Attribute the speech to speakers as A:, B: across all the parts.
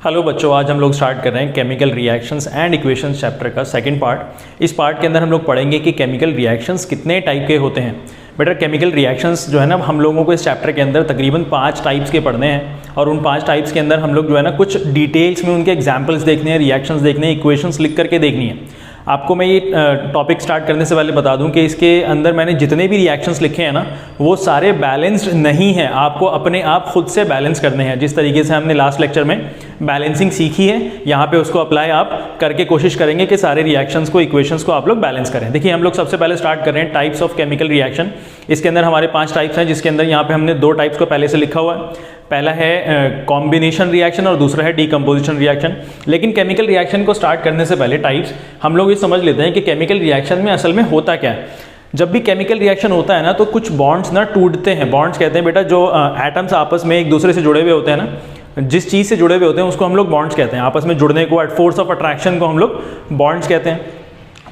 A: Hello बच्चों, आज हम लोग स्टार्ट कर रहे हैं chemical reactions and equations chapter का सेकंड पार्ट। इस पार्ट के अंदर हम लोग पढ़ेंगे कि केमिकल रिएक्शंस कितने टाइप के होते हैं। बेटा, केमिकल रिएक्शंस जो है ना, हम लोगों को इस चैप्टर के अंदर तकरीबन 5 टाइप्स के पढ़ने हैं और उन 5 टाइप्स के अंदर हम लोग जो है ना कुछ डिटेल्स में उनके एग्जाम्पल्स देखने हैं, रिएक्शंस देखने हैं, इक्वेशंस लिख करके देखनी है। आपको मैं ये टॉपिक स्टार्ट करने से पहले बता दूं कि इसके अंदर मैंने जितने भी रिएक्शंस लिखे हैं ना, वो सारे बैलेंस्ड नहीं हैं। आपको अपने आप खुद से बैलेंस करने हैं। जिस तरीके से हमने लास्ट लेक्चर में बैलेंसिंग सीखी है, यहाँ पे उसको अप्लाई आप करके कोशिश करेंगे कि सारे रिएक्शंस को, इक्वेशंस को आप लोग बैलेंस करें। देखिए, हम लोग सबसे पहले स्टार्ट कर रहे हैं टाइप्स ऑफ केमिकल रिएक्शन। इसके अंदर हमारे 5 टाइप्स हैं, जिसके अंदर यहाँ पे हमने 2 टाइप्स को पहले से लिखा हुआ है। पहला है कॉम्बिनेशन रिएक्शन और दूसरा है डीकम्पोजिशन रिएक्शन। लेकिन केमिकल रिएक्शन को स्टार्ट करने से पहले टाइप्स हम लोग ये समझ लेते हैं कि केमिकल रिएक्शन में असल में होता क्या है। जब भी केमिकल रिएक्शन होता है ना, तो कुछ बॉन्ड्स ना टूटते हैं। बॉन्ड्स कहते हैं बेटा जो एटम्स आपस में एक दूसरे से जुड़े हुए होते हैं ना, जिस चीज़ से जुड़े हुए होते हैं उसको हम लोग बॉन्ड्स कहते हैं। आपस में जुड़ने को, फोर्स ऑफ अट्रैक्शन को हम लोग बॉन्ड्स कहते हैं।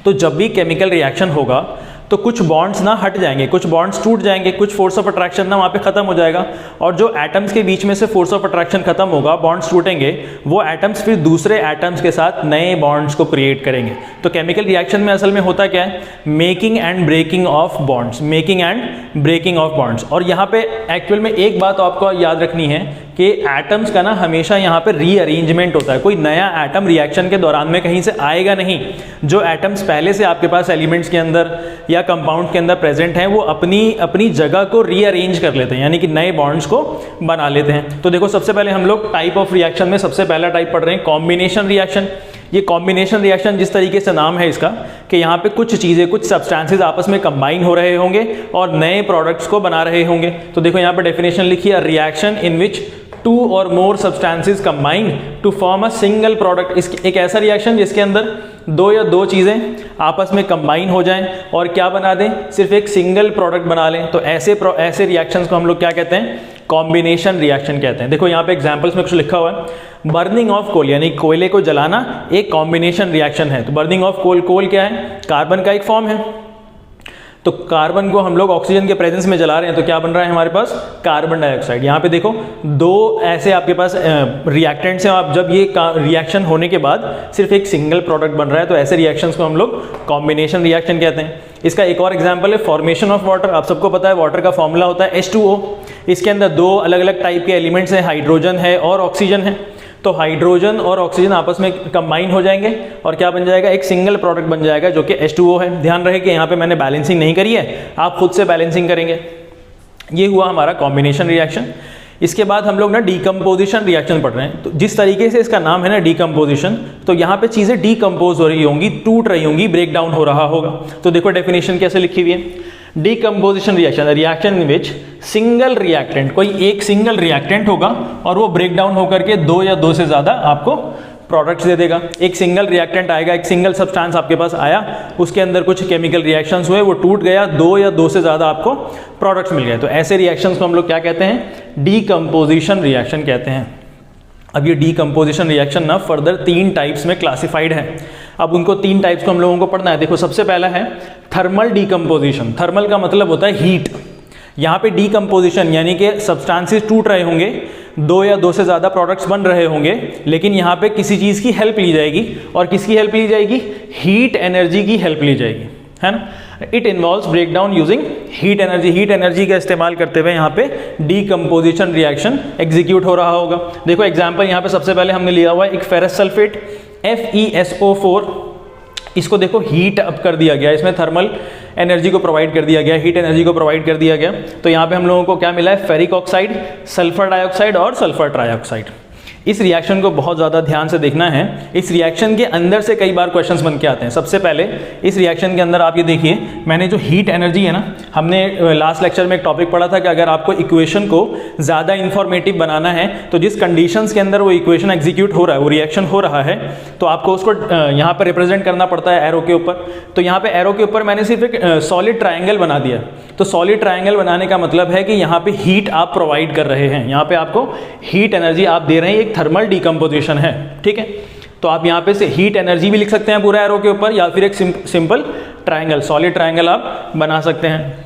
A: तो जब भी केमिकल रिएक्शन होगा तो कुछ बॉन्ड्स ना हट जाएंगे, कुछ बॉन्ड्स टूट जाएंगे, कुछ फोर्स ऑफ अट्रैक्शन ना वहाँ पे खत्म हो जाएगा। और जो एटम्स के बीच में से फोर्स ऑफ अट्रैक्शन खत्म होगा, बॉन्ड्स टूटेंगे, वो एटम्स फिर दूसरे एटम्स के साथ नए बॉन्ड्स को क्रिएट करेंगे। तो केमिकल रिएक्शन में असल में होता क्या है? Making and breaking of bonds, making and breaking of bonds. और यहाँ पे एक्चुअल में एक बात आपको याद रखनी है कि एटम्स का ना हमेशा यहाँ पे रीअरेंजमेंट होता है। कोई नया एटम रिएक्शन के दौरान में कहीं से आएगा नहीं। जो एटम्स पहले से आपके पास एलिमेंट्स के अंदर या कंपाउंड के अंदर प्रेजेंट हैं, वो अपनी जगह को रीअरेंज कर लेते हैं, यानी कि नए बॉन्ड्स को बना लेते हैं। तो देखो, सबसे पहले हम लोग टाइप ऑफ रिएक्शन में सबसे पहला टाइप पढ़ रहे हैं कॉम्बिनेशन रिएक्शन। ये कॉम्बिनेशन रिएक्शन जिस तरीके से नाम है इसका, कि यहाँ पे कुछ चीज़ें, कुछ सब्सटेंसेस आपस में कंबाइन हो रहे होंगे और नए प्रोडक्ट्स को बना रहे होंगे। तो देखो यहाँ पे डेफिनेशन लिखी है, reaction in which 2 or more substances combine to form a single product। एक ऐसा रिएक्शन जिसके अंदर 2 या 2 चीज़ें आपस में कंबाइन हो जाएं और क्या बना दें? सिर्फ एक सिंगल प्रोडक्ट बना लें। तो ऐसे रिएक्शंस को हम लोग क्या कहते हैं? कॉम्बिनेशन रिएक्शन कहते हैं। देखो यहाँ पे एग्जांपल्स में कुछ लिखा हुआ है। बर्निंग ऑफ कोल, यानी कोयले को जलाना एक कॉम्बिनेशन रिएक्शन है। तो बर्निंग ऑफ कोल, कोल क्या है? कार्बन का एक फॉर्म है। तो कार्बन को हम लोग ऑक्सीजन के प्रेजेंस में जला रहे हैं, तो क्या बन रहा है हमारे पास? Carbon dioxide. यहाँ पे देखो 2 ऐसे आपके पास रिएक्टेंट्स हैं। आप जब ये रिएक्शन होने के बाद सिर्फ एक सिंगल प्रोडक्ट बन रहा है, तो ऐसे रिएक्शंस को हम लोग कॉम्बिनेशन रिएक्शन कहते हैं। इसका एक और एग्जांपल है फॉर्मेशन ऑफ वाटर। आप सबको पता है वाटर का फॉर्मूला होता है H2O। इसके अंदर 2 अलग अलग टाइप के एलिमेंट्स हैं, हाइड्रोजन है और ऑक्सीजन है। तो हाइड्रोजन और ऑक्सीजन आपस में कंबाइन हो जाएंगे और क्या बन जाएगा? एक सिंगल प्रोडक्ट बन जाएगा जो कि H2O है। ध्यान रहे कि यहाँ पे मैंने बैलेंसिंग नहीं करी है, आप खुद से बैलेंसिंग करेंगे। ये हुआ हमारा कॉम्बिनेशन रिएक्शन। इसके बाद हम लोग ना डीकम्पोजिशन रिएक्शन पढ़ रहे हैं। तो जिस तरीके से इसका नाम है ना डीकम्पोजिशन, तो यहाँ पे चीज़ें डीकम्पोज हो रही होंगी, टूट रही होंगी, ब्रेक डाउन हो रहा होगा। तो देखो डेफिनेशन कैसे लिखी हुई है। Decomposition reaction, reaction in which single reactant, कोई एक सिंगल रिएक्टेंट होगा और वो ब्रेक डाउन होकर के 2 या 2 से ज़्यादा आपको प्रोडक्ट्स दे देगा। एक सिंगल रिएक्टेंट आएगा, एक सिंगल सब्सटेंस आपके पास आया, उसके अंदर कुछ केमिकल रिएक्शंस हुए, वो टूट गया, 2 या 2 से ज़्यादा आपको प्रोडक्ट्स मिल गए। तो ऐसे रिएक्शंस को हम लोग क्या कहते हैं? डीकम्पोजिशन रिएक्शन कहते हैं। अब ये डीकम्पोजिशन रिएक्शन ना फर्दर 3 टाइप्स में क्लासिफाइड है। अब उनको 3 टाइप्स को हम लोगों को पढ़ना है। देखो, सबसे पहला है थर्मल डीकम्पोजिशन। थर्मल का मतलब होता है हीट। यहाँ पे डीकम्पोजिशन यानी कि सब्सटेंसेस टूट रहे होंगे, 2 या 2 से ज़्यादा प्रोडक्ट्स बन रहे होंगे, लेकिन यहाँ पे किसी चीज़ की हेल्प ली जाएगी। और किसकी हेल्प ली जाएगी? हीट एनर्जी की हेल्प ली जाएगी, है ना। It involves break down using heat energy. Heat energy का इस्तेमाल करते हुए यहाँ पे डीकम्पोजिशन रिएक्शन एग्जीक्यूट हो रहा होगा। देखो एग्जाम्पल यहाँ पे सबसे पहले हमने लिया हुआ है एक फेरस सल्फेट FeSO4। इसको देखो हीट अप कर दिया गया, इसमें थर्मल एनर्जी को प्रोवाइड कर दिया गया, हीट एनर्जी को प्रोवाइड कर दिया गया। तो यहाँ पे हम लोगों को क्या मिला है? फेरिक ऑक्साइड, सल्फर डाइऑक्साइड और सल्फर ट्राइऑक्साइड। इस रिएक्शन को बहुत ज़्यादा ध्यान से देखना है। इस रिएक्शन के अंदर से कई बार क्वेश्चंस बन के आते हैं। सबसे पहले इस रिएक्शन के अंदर आप ये देखिए, मैंने जो हीट एनर्जी है ना, हमने लास्ट लेक्चर में एक टॉपिक पढ़ा था कि अगर आपको इक्वेशन को ज़्यादा इंफॉर्मेटिव बनाना है, तो जिस कंडीशंस के अंदर वो इक्वेशन एग्जीक्यूट हो रहा है, वो रिएक्शन हो रहा है, तो आपको उसको यहाँ पर रिप्रेजेंट करना पड़ता है एरो के ऊपर। तो यहाँ पे एरो के ऊपर मैंने सिर्फ एक सॉलिड ट्राइंगल बना दिया। तो सॉलिड ट्राइंगल बनाने का मतलब है कि यहाँ पे हीट आप प्रोवाइड कर रहे हैं, यहाँ पे आपको हीट एनर्जी आप दे रहे हैं। एक थर्मल डीकम्पोजिशन है, ठीक है। तो आप यहाँ पे से हीट एनर्जी भी लिख सकते हैं पूरा एरो के ऊपर, या फिर एक सिंपल ट्राइंगल, सॉलिड ट्राइंगल आप बना सकते हैं।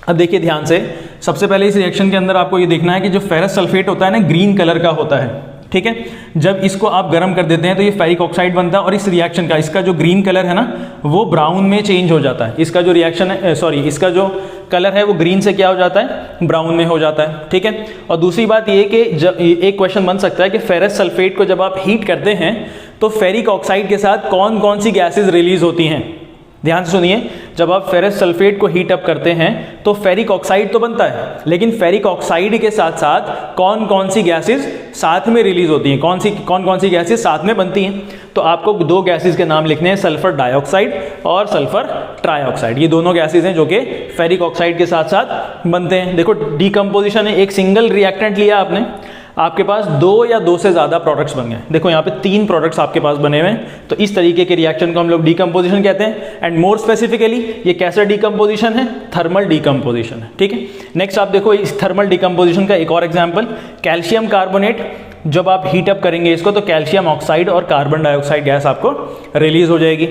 A: अब देखिए ध्यान से, सबसे पहले इस रिएक्शन के अंदर आपको ये देखना है कि जो फेरस सल्फेट होता है ना, ग्रीन कलर का होता है। ठीक है। जब इसको आप गर्म कर देते हैं तो ये फेरिक ऑक्साइड बनता है और इस रिएक्शन का इसका जो ग्रीन कलर है ना वो ब्राउन में चेंज हो जाता है। इसका जो रिएक्शन है इसका जो कलर है वो ग्रीन से क्या हो जाता है, ब्राउन में हो जाता है, ठीक है। और दूसरी बात ये कि जब एक क्वेश्चन बन सकता है कि फेरस सल्फेट को जब आप हीट करते हैं तो फेरिक ऑक्साइड के साथ कौन कौन सी गैसेज रिलीज होती हैं। ध्यान से सुनिए, जब आप फेरस सल्फेट को हीट अप करते हैं तो फेरिक ऑक्साइड तो बनता है, लेकिन फेरिक ऑक्साइड के साथ साथ कौन कौन सी गैसेज साथ में रिलीज होती हैं, कौन कौन सी गैसेज साथ में बनती हैं। तो आपको दो गैसेज के नाम लिखने हैं, सल्फर डाइऑक्साइड और सल्फर ट्राइऑक्साइड। ये दोनों गैसेज हैं जो कि फेरिक ऑक्साइड के साथ साथ बनते हैं। देखो डीकम्पोजिशन है, एक सिंगल रिएक्टेंट लिया आपने, आपके पास दो या दो से ज़्यादा प्रोडक्ट्स बन गए। देखो यहाँ पे 3 प्रोडक्ट्स आपके पास बने हुए हैं, तो इस तरीके के रिएक्शन को हम लोग डीकम्पोजिशन कहते हैं। एंड मोर स्पेसिफिकली ये कैसा डीकम्पोजिशन है, थर्मल डीकम्पोजिशन है, ठीक है। नेक्स्ट आप देखो इस थर्मल डीकम्पोजिशन का एक और एग्जाम्पल, कैल्शियम कार्बोनेट। जब आप हीट अप करेंगे इसको तो कैल्शियम ऑक्साइड और कार्बन डाइऑक्साइड गैस आपको रिलीज हो जाएगी।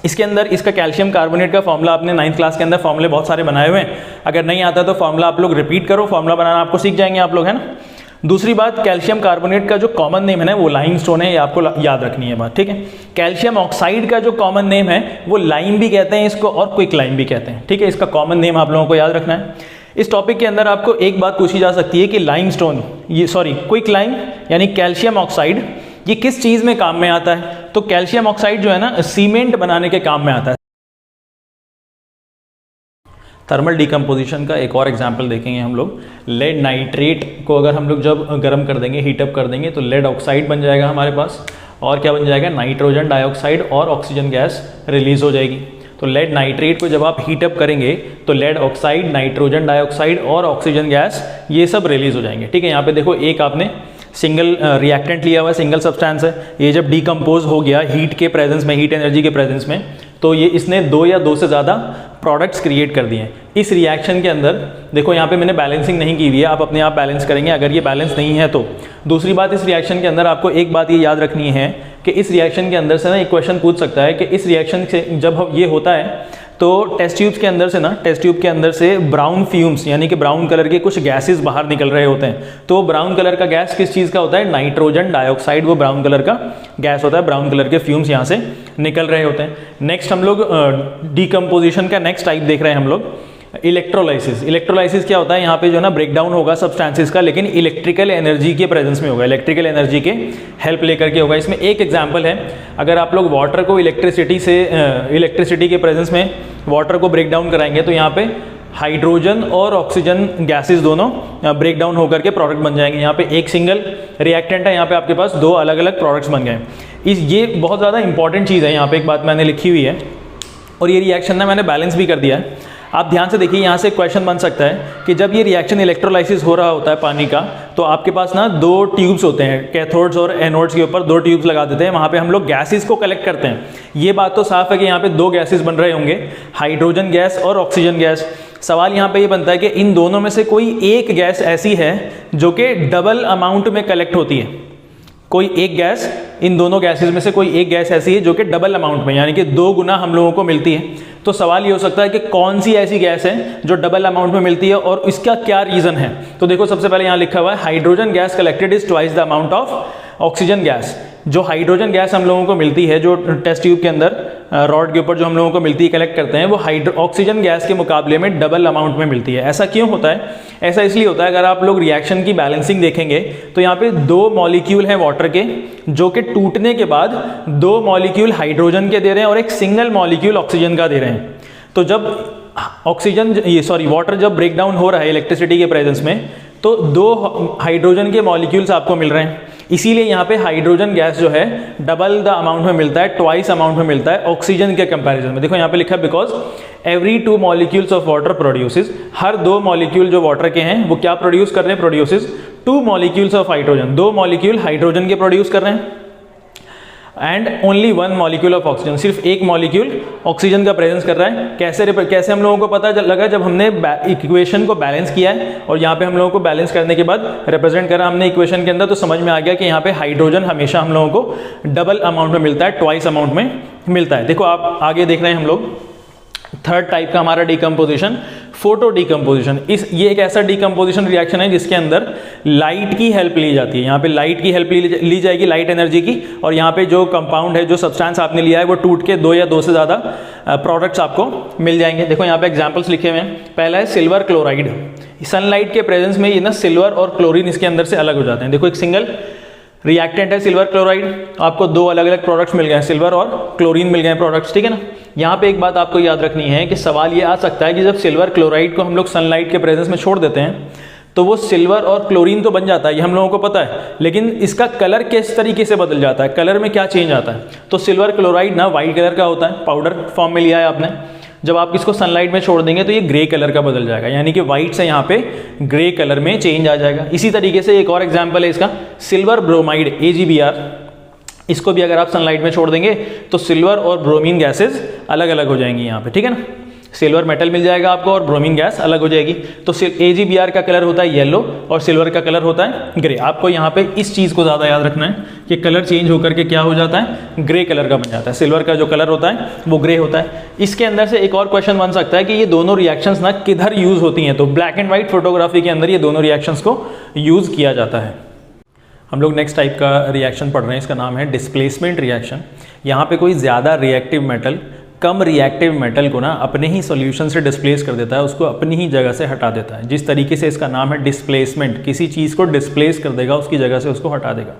A: इसके अंदर इसका कैल्शियम कार्बोनेट का फॉर्मूला आपने 9th क्लास के अंदर फॉर्मूले बहुत सारे बनाए हुए हैं, अगर नहीं आता तो फॉर्मूला आप लोग रिपीट करो, फॉर्मूला बनाना आपको सीख जाएंगे आप लोग, है ना। दूसरी बात, कैल्शियम कार्बोनेट का जो कॉमन नेम है ना वो लाइमस्टोन है, ये आपको याद रखनी है बात, ठीक है। कैल्शियम ऑक्साइड का जो कॉमन नेम है वो लाइम भी कहते हैं इसको और क्विक लाइम भी कहते हैं, ठीक है। इसका कॉमन नेम आप लोगों को याद रखना है। इस टॉपिक के अंदर आपको एक बात पूछी जा सकती है कि लाइमस्टोन क्विक लाइम यानी कैल्शियम ऑक्साइड ये किस चीज में काम में आता है। तो कैल्शियम ऑक्साइड जो है ना सीमेंट बनाने के काम में आता है। थर्मल डीकम्पोजिशन का एक और एग्जाम्पल देखेंगे हम लोग, लेड नाइट्रेट को अगर हम लोग जब गर्म कर देंगे, हीटअप कर देंगे तो लेड ऑक्साइड बन जाएगा हमारे पास, और क्या बन जाएगा, नाइट्रोजन डाइऑक्साइड और ऑक्सीजन गैस रिलीज हो जाएगी। तो लेड नाइट्रेट को जब आप हीटअप करेंगे तो लेड ऑक्साइड, नाइट्रोजन डाइऑक्साइड और ऑक्सीजन गैस ये सब रिलीज हो जाएंगे, ठीक है। यहाँ पे देखो एक आपने सिंगल रिएक्टेंट लिया हुआ है, सिंगल सब्सटेंस है, ये जब डीकम्पोज हो गया हीट के प्रेजेंस में, हीट एनर्जी के प्रेजेंस में, तो ये इसने 2 या 2 से ज़्यादा प्रोडक्ट्स क्रिएट कर दिए हैं। इस रिएक्शन के अंदर देखो यहाँ पे मैंने बैलेंसिंग नहीं की हुई है, आप अपने आप बैलेंस करेंगे अगर ये बैलेंस नहीं है तो। दूसरी बात, इस रिएक्शन के अंदर आपको एक बात ये याद रखनी है कि इस रिएक्शन के अंदर से ना एक क्वेश्चन पूछ सकता है कि इस रिएक्शन से जब ये होता है तो टेस्ट ट्यूब के अंदर से ब्राउन फ्यूम्स यानी कि ब्राउन कलर के कुछ गैसेस बाहर निकल रहे होते हैं। तो ब्राउन कलर का गैस किस चीज़ का होता है, नाइट्रोजन डाइऑक्साइड, वो ब्राउन कलर का गैस होता है, ब्राउन कलर के फ्यूम्स यहाँ से निकल रहे होते हैं। नेक्स्ट हम लोग डीकम्पोजिशन का नेक्स्ट टाइप देख रहे हैं हम लोग, इलेक्ट्रोलाइसिस। इलेक्ट्रोलाइसिस क्या होता है, यहाँ पे जो है ना ब्रेक डाउन होगा सब्सटेंसेस का, लेकिन इलेक्ट्रिकल एनर्जी के प्रेजेंस में होगा, इलेक्ट्रिकल एनर्जी के हेल्प लेकर के होगा। इसमें एक एग्जांपल है, अगर आप लोग वाटर को इलेक्ट्रिसिटी के प्रेजेंस में वाटर को ब्रेक डाउन कराएंगे तो यहाँ पे हाइड्रोजन और ऑक्सीजन गैसेस दोनों ब्रेक डाउन होकर के प्रोडक्ट बन जाएंगे। यहाँ पे एक सिंगल रिएक्टेंट है, यहाँ पे आपके पास 2 अलग अलग प्रोडक्ट्स बन गए। ये बहुत ज़्यादा इंपॉर्टेंट चीज़ है, यहाँ पे एक बात मैंने लिखी हुई है और ये रिएक्शन ना मैंने बैलेंस भी कर दिया है। आप ध्यान से देखिए, यहाँ से क्वेश्चन बन सकता है कि जब ये रिएक्शन इलेक्ट्रोलाइसिस हो रहा होता है पानी का, तो आपके पास ना 2 ट्यूब्स होते हैं, कैथोड्स और एनोड्स के ऊपर 2 ट्यूब्स लगा देते हैं, वहाँ पे हम लोग गैसेस को कलेक्ट करते हैं। ये बात तो साफ है कि यहाँ पे 2 गैसेस बन रहे होंगे, हाइड्रोजन गैस और ऑक्सीजन गैस। सवाल यहाँ पे ये बनता है कि इन दोनों में से कोई एक गैस ऐसी है जो कि डबल अमाउंट में कलेक्ट होती है। कोई एक गैस, इन दोनों गैसेस में से कोई एक गैस ऐसी है जो कि डबल अमाउंट में यानी कि 2 गुना हम लोगों को मिलती है। तो सवाल ये हो सकता है कि कौन सी ऐसी गैस है जो डबल अमाउंट में मिलती है और इसका क्या रीज़न है। तो देखो सबसे पहले यहाँ लिखा हुआ है, hydrogen gas collected is twice the amount of oxygen gas. जो हाइड्रोजन गैस हम लोगों को मिलती है, जो टेस्ट ट्यूब के अंदर रॉड के ऊपर जो हम लोगों को मिलती है, कलेक्ट करते हैं, वो ऑक्सीजन गैस के मुकाबले में डबल अमाउंट में मिलती है। ऐसा क्यों होता है? ऐसा इसलिए होता है, अगर आप लोग रिएक्शन की बैलेंसिंग देखेंगे तो यहाँ पे 2 मॉलिक्यूल हैं वाटर के, जो कि टूटने के बाद 2 मॉलिक्यूल हाइड्रोजन के दे रहे हैं और एक सिंगल मॉलिक्यूल ऑक्सीजन का दे रहे हैं। तो जब वाटर जब ब्रेक डाउन हो रहा है इलेक्ट्रिसिटी के प्रेजेंस में, तो 2 हाइड्रोजन के मॉलिक्यूल्स आपको मिल रहे हैं। इसीलिए यहाँ पे हाइड्रोजन गैस जो है डबल द अमाउंट में मिलता है, ट्वाइस अमाउंट में मिलता है ऑक्सीजन के कंपैरिजन में। देखो यहाँ पे लिखा है, because every 2 molecules of water produces, her 2 molecule जो वाटर के हैं वो क्या प्रोड्यूस कर रहे हैं, produces 2 molecules of hydrogen, 2 molecule hydrogen के प्रोड्यूस कर रहे हैं, and only 1 molecule of oxygen, सिर्फ एक मॉलिक्यूल ऑक्सीजन का प्रेजेंस कर रहा है। कैसे हम लोगों को पता लगा, जब हमने इक्वेशन को बैलेंस किया है और यहाँ पे हम लोगों को बैलेंस करने के बाद रिप्रेजेंट करा हमने इक्वेशन के अंदर, तो समझ में आ गया कि यहाँ पे हाइड्रोजन हमेशा हम लोगों को डबल अमाउंट में मिलता है, ट्वाइस अमाउंट में मिलता है। देखो आप आगे देख रहे हैं हम लोग, थर्ड टाइप का हमारा डीकम्पोजिशन, फोटो डिकम्पोजिशन, ये एक ऐसा डिकम्पोजिशन रिएक्शन है जिसके अंदर लाइट की हेल्प ली जाती है। यहाँ पे लाइट की हेल्प ली जाएगी, लाइट एनर्जी की, और यहाँ पे जो कंपाउंड है, जो सब्सटेंस आपने लिया है, वो टूट के 2 या 2 से ज़्यादा प्रोडक्ट्स आपको मिल जाएंगे। देखो यहाँ पे एग्जाम्पल्स लिखे हुए हैं। पहला है सिल्वर क्लोराइड। सनलाइट के प्रेजेंस में ये ना सिल्वर और क्लोरीन इसके अंदर से अलग हो जाते हैं। देखो एक सिंगल रिएक्टेंट है सिल्वर क्लोराइड, आपको 2 अलग अलग प्रोडक्ट्स मिल गए हैं, सिल्वर और क्लोरीन मिल गए प्रोडक्ट्स, ठीक है ना। यहाँ पे एक बात आपको याद रखनी है कि सवाल ये आ सकता है कि जब सिल्वर क्लोराइड को हम लोग सनलाइट के प्रेजेंस में छोड़ देते हैं तो वो सिल्वर और क्लोरीन तो बन जाता है, ये हम लोगों को पता है, लेकिन इसका कलर किस तरीके से बदल जाता है, कलर में क्या चेंज आता है। तो सिल्वर क्लोराइड ना वाइट कलर का होता है, पाउडर फॉर्म में लिया है आपने, जब आप इसको सनलाइट में छोड़ देंगे तो ये ग्रे कलर का बदल जाएगा, यानी कि वाइट से यहाँ पे ग्रे कलर में चेंज आ जाएगा। इसी तरीके से एक और एग्जांपल है इसका, सिल्वर ब्रोमाइड AgBr, इसको भी अगर आप सनलाइट में छोड़ देंगे तो सिल्वर और ब्रोमीन गैसेज अलग अलग हो जाएंगी यहाँ पे, ठीक है ना। सिल्वर मेटल मिल जाएगा आपको और ब्रोमीन गैस अलग हो जाएगी। तो AgBr का कलर होता है येलो और सिल्वर का कलर होता है ग्रे। आपको यहाँ पे इस चीज़ को ज़्यादा याद रखना है कि कलर चेंज होकर के क्या हो जाता है, ग्रे कलर का बन जाता है। सिल्वर का जो कलर होता है वो ग्रे होता है। इसके अंदर से एक और क्वेश्चन बन सकता है कि ये दोनों रिएक्शंस ना किधर यूज़ होती हैं। तो ब्लैक एंड व्हाइट फोटोग्राफी के अंदर ये दोनों रिएक्शंस को यूज़ किया जाता है। हम लोग नेक्स्ट टाइप का रिएक्शन पढ़ रहे हैं, इसका नाम है डिस्प्लेसमेंट रिएक्शन। यहाँ पे कोई ज़्यादा रिएक्टिव मेटल कम रिएक्टिव मेटल को ना अपने ही सॉल्यूशन से डिस्प्लेस कर देता है, उसको अपनी ही जगह से हटा देता है। जिस तरीके से इसका नाम है डिस्प्लेसमेंट, किसी चीज़ को डिस्प्लेस कर देगा, उसकी जगह से उसको हटा देगा।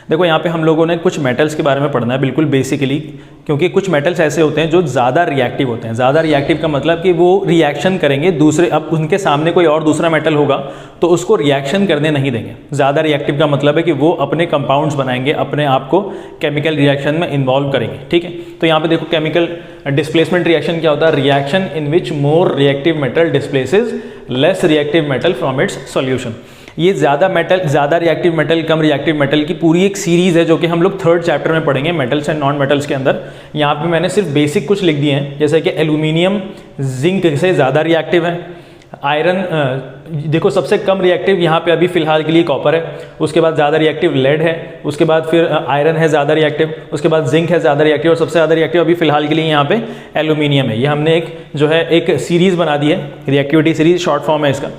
A: देखो यहाँ पे हम लोगों ने कुछ मेटल्स के बारे में पढ़ना है बिल्कुल बेसिकली, क्योंकि कुछ मेटल्स ऐसे होते हैं जो ज़्यादा रिएक्टिव होते हैं। ज़्यादा रिएक्टिव का मतलब कि वो रिएक्शन करेंगे दूसरे, अब उनके सामने कोई और दूसरा मेटल होगा तो उसको रिएक्शन करने नहीं देंगे। ज़्यादा रिएक्टिव का मतलब है कि वो अपने कंपाउंड्स बनाएंगे, अपने आप को केमिकल रिएक्शन में इन्वॉल्व करेंगे, ठीक है। तो यहाँ पे देखो केमिकल डिस्प्लेसमेंट रिएक्शन क्या होता है, reaction in which more reactive metal displaces less reactive metal from its solution. ये ज़्यादा रिएक्टिव मेटल कम रिएक्टिव मेटल की पूरी एक सीरीज़ है जो कि हम लोग 3rd चैप्टर में पढ़ेंगे मेटल्स एंड नॉन मेटल्स के अंदर। यहाँ पे मैंने सिर्फ बेसिक कुछ लिख दिए हैं, जैसे कि एल्यूमिनियम जिंक से ज़्यादा रिएक्टिव है। आयरन देखो सबसे कम रिएक्टिव यहाँ पे अभी फिलहाल के लिए कॉपर है, उसके बाद ज़्यादा रिएक्टिव लेड है, उसके बाद फिर आयरन है ज़्यादा रिएक्टिव, उसके बाद जिंक है ज़्यादा रिएक्टिव, और सबसे ज़्यादा रिएक्टिव अभी फिलहाल के लिए यहाँ पे एल्यूमिनियम है। ये हमने एक सीरीज़ बना दी है, रिएक्टिविटी सीरीज शॉर्ट फॉर्म है इसका।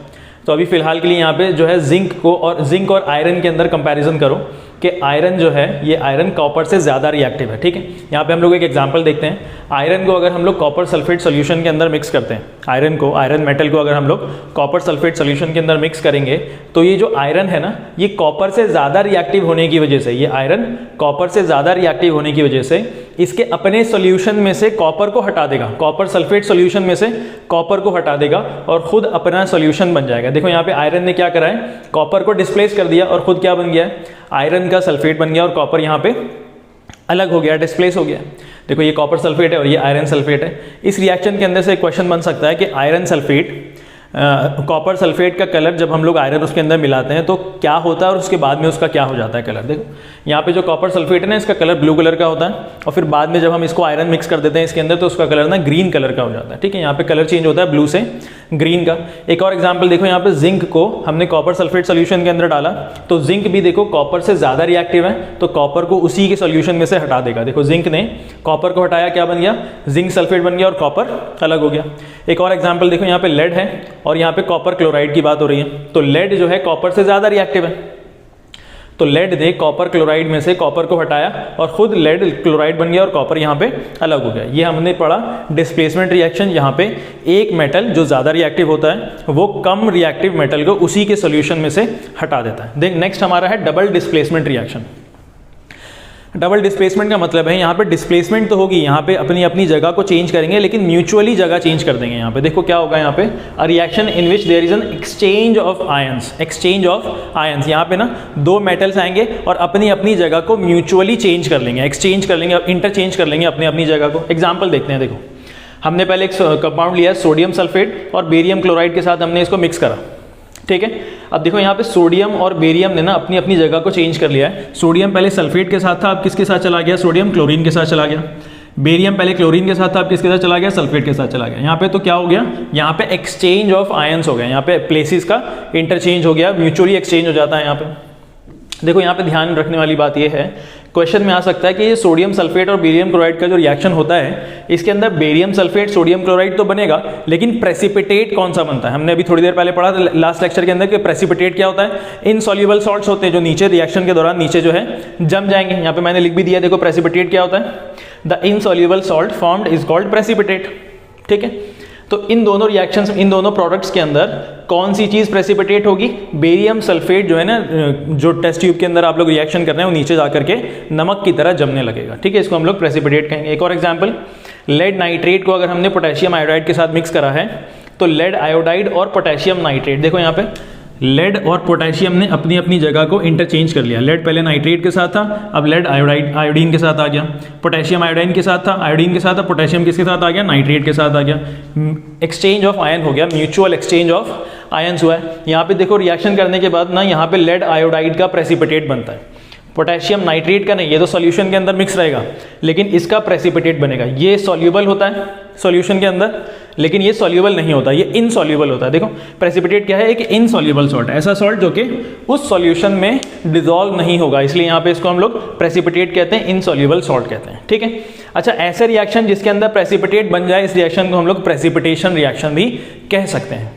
A: तो अभी फिलहाल के लिए यहाँ पे जो है जिंक और आयरन के अंदर कंपैरिजन करो कि आयरन जो है ये आयरन कॉपर से ज़्यादा रिएक्टिव है, ठीक है। यहाँ पे हम लोग एक एग्जांपल देखते हैं। आयरन को अगर हम लोग कॉपर सल्फेट सोल्यूशन के अंदर मिक्स करते हैं, आयरन मेटल को अगर हम लोग कॉपर सल्फेट सोल्यूशन के अंदर मिक्स करेंगे तो ये जो आयरन है ना, ये कॉपर से ज़्यादा रिएक्टिव होने की वजह से, ये आयरन कॉपर से ज़्यादा रिएक्टिव होने की वजह से इसके अपने सोल्यूशन में से कॉपर को हटा देगा, कॉपर सल्फेट सोल्यूशन में से कॉपर को हटा देगा और खुद अपना सोल्यूशन बन जाएगा। देखो यहाँ पे आयरन ने क्या करा है, कॉपर को डिस्प्लेस कर दिया और खुद क्या बन गया है, आयरन का सल्फेट बन गया और कॉपर यहाँ पे अलग हो गया, डिस्प्लेस हो गया। देखो ये कॉपर सल्फेट है और ये आयरन सल्फेट है। इस रिएक्शन के अंदर से एक क्वेश्चन बन सकता है कि आयरन सल्फेट कॉपर सल्फेट का कलर जब हम लोग आयरन उसके अंदर मिलाते हैं तो क्या होता है और उसके बाद में उसका क्या हो जाता है कलर। देखो यहाँ पे जो कॉपर सल्फेट है ना, इसका कलर ब्लू कलर का होता है और फिर बाद में जब हम इसको आयरन मिक्स कर देते हैं इसके अंदर तो उसका कलर ना ग्रीन कलर का हो जाता है, ठीक है। यहाँ पे कलर चेंज होता है ब्लू से ग्रीन का। एक और एग्जाम्पल देखो, यहाँ पे जिंक को हमने कॉपर सल्फेट सोल्यूशन के अंदर डाला तो जिंक भी देखो कॉपर से ज़्यादा रिएक्टिव है तो कॉपर को उसी के सोल्यूशन में से हटा देगा। देखो जिंक ने कॉपर को हटाया, क्या बन गया, जिंक सल्फेट बन गया और कॉपर अलग हो गया। एक और एग्जाम्पल देखो, यहाँ पे लेड है और यहाँ पे कॉपर क्लोराइड की बात हो रही है तो लेड जो है कॉपर से ज़्यादा रिएक्टिव है तो लेड ने कॉपर क्लोराइड में से कॉपर को हटाया और खुद लेड क्लोराइड बन गया और कॉपर यहाँ पे अलग हो गया। ये हमने पढ़ा डिस्प्लेसमेंट रिएक्शन। यहाँ पे एक मेटल जो ज़्यादा रिएक्टिव होता है वो कम रिएक्टिव मेटल को उसी के सोल्यूशन में से हटा देता है। देख नेक्स्ट हमारा है double displacement reaction. Double displacement का मतलब है यहाँ पे डिस्प्लेसमेंट तो होगी, यहाँ पे अपनी अपनी जगह को चेंज करेंगे लेकिन म्यूचुअली जगह चेंज कर देंगे। यहाँ पे देखो क्या होगा, यहाँ पे a reaction in which there is an exchange of ions. यहाँ पे ना दो मेटल्स आएंगे और अपनी अपनी जगह को म्यूचुअली चेंज कर लेंगे, एक्सचेंज कर लेंगे, इंटरचेंज कर लेंगे अपनी अपनी जगह को। एग्जाम्पल देखते हैं। देखो हमने पहले एक कंपाउंड लिया है सोडियम सल्फेट और बेरियम क्लोराइड के साथ हमने इसको मिक्स करा, ठीक है। अब देखो यहाँ पे सोडियम और बेरियम ने ना अपनी अपनी जगह को चेंज कर लिया है। सोडियम पहले सल्फेट के साथ था, अब किसके साथ चला गया, सोडियम क्लोरीन के साथ चला गया। बेरियम पहले क्लोरीन के साथ था, अब किसके साथ चला गया, सल्फेट के साथ चला गया। यहाँ पे तो क्या हो गया, यहाँ पे एक्सचेंज ऑफ आयंस हो गया, यहाँ पे प्लेसेस का इंटरचेंज हो गया, म्यूचुअली एक्सचेंज हो जाता है यहाँ पे। देखो यहाँ पे ध्यान रखने वाली बात ये है, क्वेश्चन में आ सकता है कि ये सोडियम सल्फेट और बेरियम क्लोराइड का जो रिएक्शन होता है, इसके अंदर बेरियम सल्फेट सोडियम क्लोराइड तो बनेगा, लेकिन प्रेसिपिटेट कौन सा बनता है? हमने अभी थोड़ी देर पहले पढ़ा था लास्ट लेक्चर के अंदर कि प्रेसिपिटेट क्या होता है? इनसॉल्युबल सॉल्ट्स होते हैं जो नीचे रिएक्शन के दौरान नीचे जो है जम जाएंगे। यहाँ पे मैंने लिख भी दिया, देखो प्रेसिपिटेट क्या होता है? The insoluble salt formed is called precipitate. ठीक है, तो इन दोनों रिएक्शंस, इन दोनों प्रोडक्ट्स के अंदर कौन सी चीज प्रेसिपिटेट होगी? बेरियम सल्फेट जो है ना, जो टेस्ट ट्यूब के अंदर आप लोग रिएक्शन कर रहे हैं वो नीचे जाकर के नमक की तरह जमने लगेगा। ठीक है, इसको हम लोग प्रेसिपिटेट कहेंगे। एक और एग्जांपल, लेड नाइट्रेट को अगर हमने पोटेशियम आयोडाइड के साथ मिक्स करा है तो लेड आयोडाइड और पोटेशियम नाइट्रेट, देखो यहाँ पे लेड और पोटेशियम ने अपनी अपनी जगह को इंटरचेंज कर लिया। लेड पहले नाइट्रेट के साथ था, अब लेड आयोडीन के साथ आ गया। पोटेशियम आयोडीन के साथ था, आयोडीन के साथ था, पोटेशियम किसके साथ आ गया? नाइट्रेट के साथ आ गया। एक्सचेंज ऑफ आयन हो गया, म्यूचुअल एक्सचेंज ऑफ आयन्स हुआ है। यहाँ पे देखो रिएक्शन करने के बाद ना यहाँ पे लेड आयोडाइड का प्रेसिपिटेट बनता है, पोटेशियम नाइट्रेट का नहीं। ये तो सॉल्यूशन के अंदर मिक्स रहेगा, लेकिन इसका प्रेसिपिटेट बनेगा। ये सॉल्यूबल होता है सॉल्यूशन के अंदर, लेकिन ये सॉल्यूबल नहीं होता, ये इनसॉल्यूबल होता है। देखो प्रेसिपिटेट क्या है? एक इनसॉल्यूबल सॉल्ट, ऐसा सॉल्ट जो कि उस सॉल्यूशन में डिसॉल्व नहीं होगा, इसलिए यहाँ पे इसको हम लोग प्रेसिपिटेट कहते हैं, इनसॉल्यूबल सॉल्ट कहते हैं। ठीक है, अच्छा ऐसे रिएक्शन जिसके अंदर प्रेसिपिटेट बन जाए, इस रिएक्शन को हम लोग प्रेसिपिटेशन रिएक्शन भी कह सकते हैं।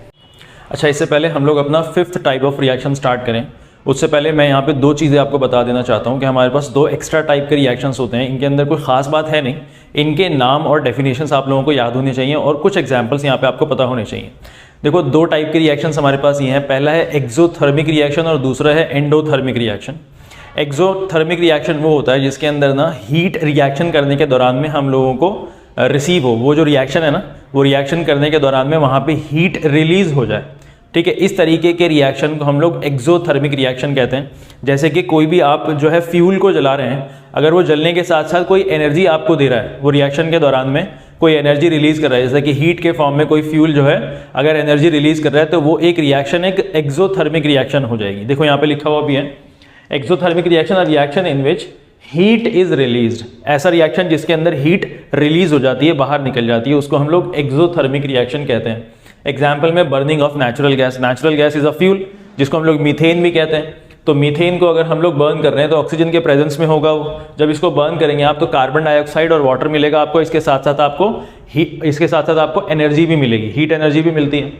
A: अच्छा, इससे पहले हम लोग अपना 5th type of reaction start करें, उससे पहले मैं यहाँ पे 2 चीज़ें आपको बता देना चाहता हूँ कि हमारे पास 2 एक्स्ट्रा टाइप के रिएक्शंस होते हैं। इनके अंदर कोई खास बात है नहीं, इनके नाम और डेफिनेशंस आप लोगों को याद होने चाहिए और कुछ एग्जांपल्स यहाँ पे आपको पता होने चाहिए। देखो 2 टाइप के रिएक्शंस हमारे पास ये हैं, पहला है एक्सोथर्मिक रिएक्शन और दूसरा है एंडोथर्मिक रिएक्शन। एक्सोथर्मिक रिएक्शन वो होता है जिसके अंदर ना हीट रिएक्शन करने के दौरान में हम लोगों को रिसीव हो, वो जो रिएक्शन है ना, वो रिएक्शन करने के दौरान में वहाँ पे हीट रिलीज हो जाए। ठीक है, इस तरीके के रिएक्शन को हम लोग एक्सोथर्मिक रिएक्शन कहते हैं। जैसे कि कोई भी आप जो है फ्यूल को जला रहे हैं, अगर वो जलने के साथ साथ कोई एनर्जी आपको दे रहा है, वो रिएक्शन के दौरान में कोई एनर्जी रिलीज कर रहा है, जैसे कि हीट के फॉर्म में कोई फ्यूल जो है अगर एनर्जी रिलीज कर रहा है तो वो एक रिएक्शन एक एक्सोथर्मिक रिएक्शन हो जाएगी। देखो यहाँ पे लिखा हुआ भी है, एक्सोथर्मिक रिएक्शन और reaction in which heat is released. ऐसा रिएक्शन जिसके अंदर हीट रिलीज हो जाती है, बाहर निकल जाती है, उसको हम लोग एक्सोथर्मिक रिएक्शन कहते हैं। एग्जाम्पल में burning of natural gas, natural gas is a fuel जिसको हम लोग मीथेन भी कहते हैं। तो मीथेन को अगर हम लोग बर्न कर रहे हैं तो ऑक्सीजन के प्रेजेंस में होगा वो, जब इसको बर्न करेंगे आप तो कार्बन डाइऑक्साइड और वाटर मिलेगा आपको, इसके साथ साथ आपको एनर्जी भी मिलेगी, हीट एनर्जी भी मिलती है।